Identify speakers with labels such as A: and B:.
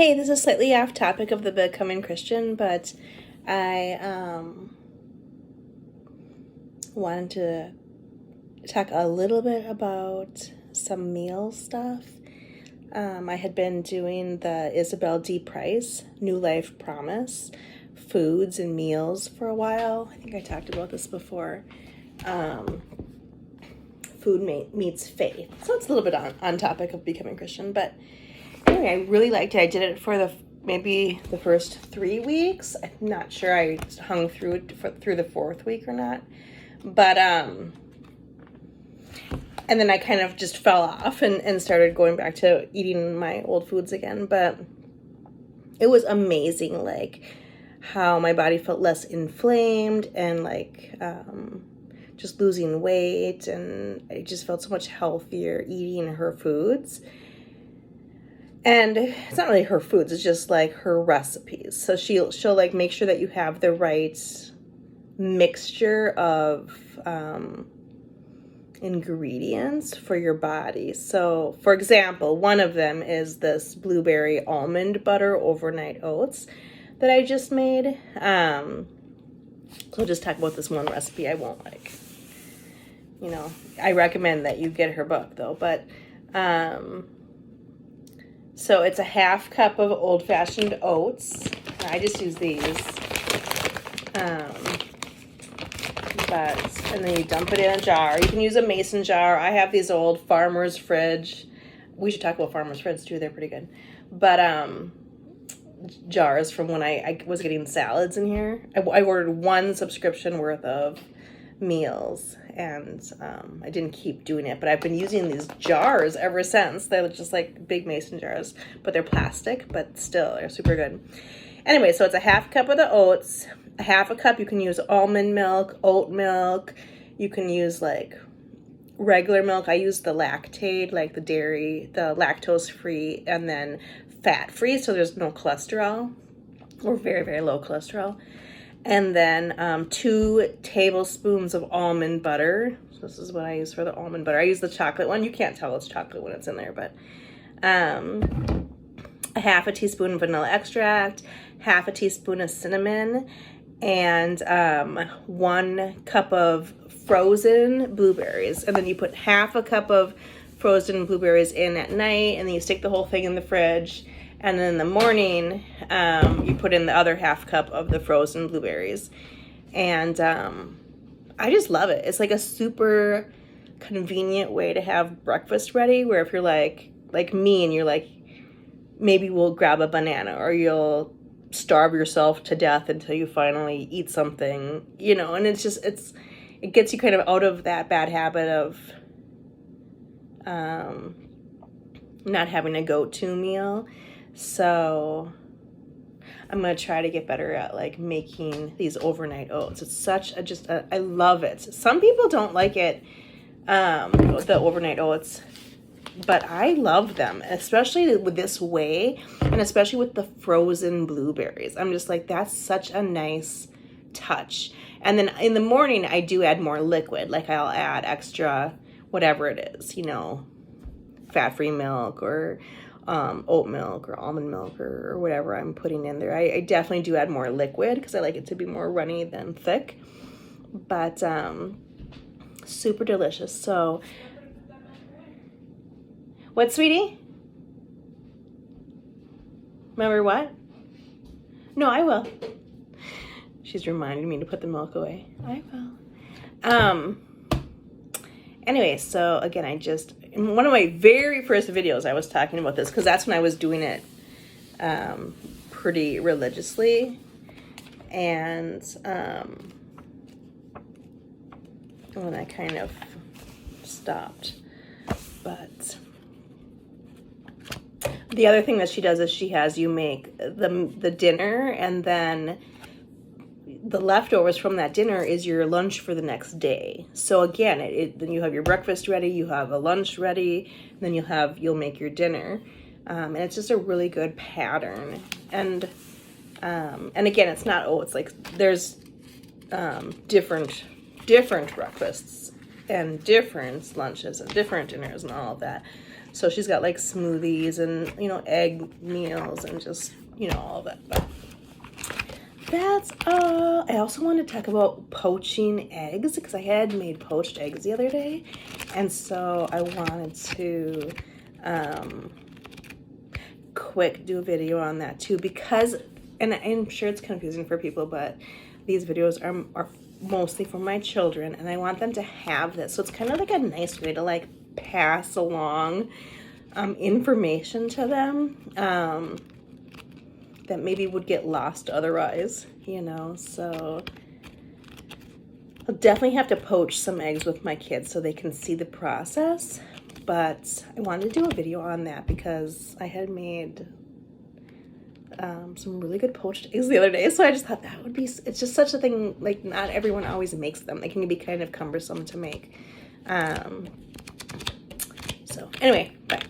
A: Hey, this is slightly off topic of the becoming Christian, but I wanted to talk a little bit about some meal stuff. I had been doing the Isabel D. Price New Life Promise foods and meals for a while. I think I talked about this before. Food meets faith. So it's a little bit on topic of becoming Christian, but anyway, I really liked it. I did it for maybe the first 3 weeks. I'm not sure I hung through it through the fourth week or not. But, and then I kind of just fell off and started going back to eating my old foods again. But it was amazing, like, how my body felt less inflamed and, like, just losing weight. And I just felt so much healthier eating her foods. And it's not really her foods, it's just like her recipes. So she'll like make sure that you have the right mixture of ingredients for your body. So for example, one of them is this blueberry almond butter overnight oats that I just made. So I'll just talk about this one recipe. I won't I recommend that you get her book though, but so it's a half cup of old-fashioned oats. I just use these. And then you dump it in a jar. You can use a mason jar. I have these old Farmer's Fridge. We should talk about Farmer's Fridge too. They're pretty good. But jars from when I was getting salads in here. I ordered one subscription worth of meals, and I didn't keep doing it, but I've been using these jars ever since. They're just like big mason jars, but they're plastic, but still they're super good. Anyway, so it's a half cup of the oats, a half a cup. You can use almond milk, oat milk, you can use like regular milk. I use the lactate, like the dairy, the lactose free, and then fat free, so there's no cholesterol, or very, very low cholesterol. And then 2 tablespoons of almond butter. So this is what I use for the almond butter. I use the chocolate one. You can't tell it's chocolate when it's in there, but a half a teaspoon of vanilla extract, half a teaspoon of cinnamon, and 1 cup of frozen blueberries. And then you put half a cup of frozen blueberries in at night, and then you stick the whole thing in the fridge. And then in the morning, you put in the other half cup of the frozen blueberries. And I just love it. It's like a super convenient way to have breakfast ready, where if you're like me and you're like, maybe we'll grab a banana, or you'll starve yourself to death until you finally eat something, and it gets you kind of out of that bad habit of not having a go-to meal. So I'm going to try to get better at like making these overnight oats. It's such I love it. Some people don't like it, the overnight oats, but I love them, especially with this way, and especially with the frozen blueberries. I'm just like, that's such a nice touch. And then in the morning, I do add more liquid. Like I'll add extra, whatever it is, fat-free milk or oat milk or almond milk or whatever I'm putting in there. I definitely do add more liquid because I like it to be more runny than thick. But super delicious. So, what, sweetie? Remember what? No, I will. She's reminding me to put the milk away. I will. Anyway, so again, in one of my very first videos, I was talking about this because that's when I was doing it pretty religiously. And when I kind of stopped. But the other thing that she does is she has you make the dinner, and then the leftovers from that dinner is your lunch for the next day. So again, then you have your breakfast ready, you have a lunch ready, and then you'll make your dinner, and it's just a really good pattern. And again, it's not oats. Like there's different breakfasts and different lunches and different dinners and all of that. So she's got like smoothies and, you know, egg meals and just, you know, all of that. But that's all. I also wanted to talk about poaching eggs because I had made poached eggs the other day. And so I wanted to quick do a video on that too because, and I'm sure it's confusing for people, but these videos are mostly for my children and I want them to have this. So it's kind of like a nice way to like pass along information to them that maybe would get lost otherwise, you know. So I'll definitely have to poach some eggs with my kids so they can see the process, but I wanted to do a video on that because I had made some really good poached eggs the other day, so I just thought that would be, it's just such a thing, like not everyone always makes them. They can be kind of cumbersome to make. So anyway, but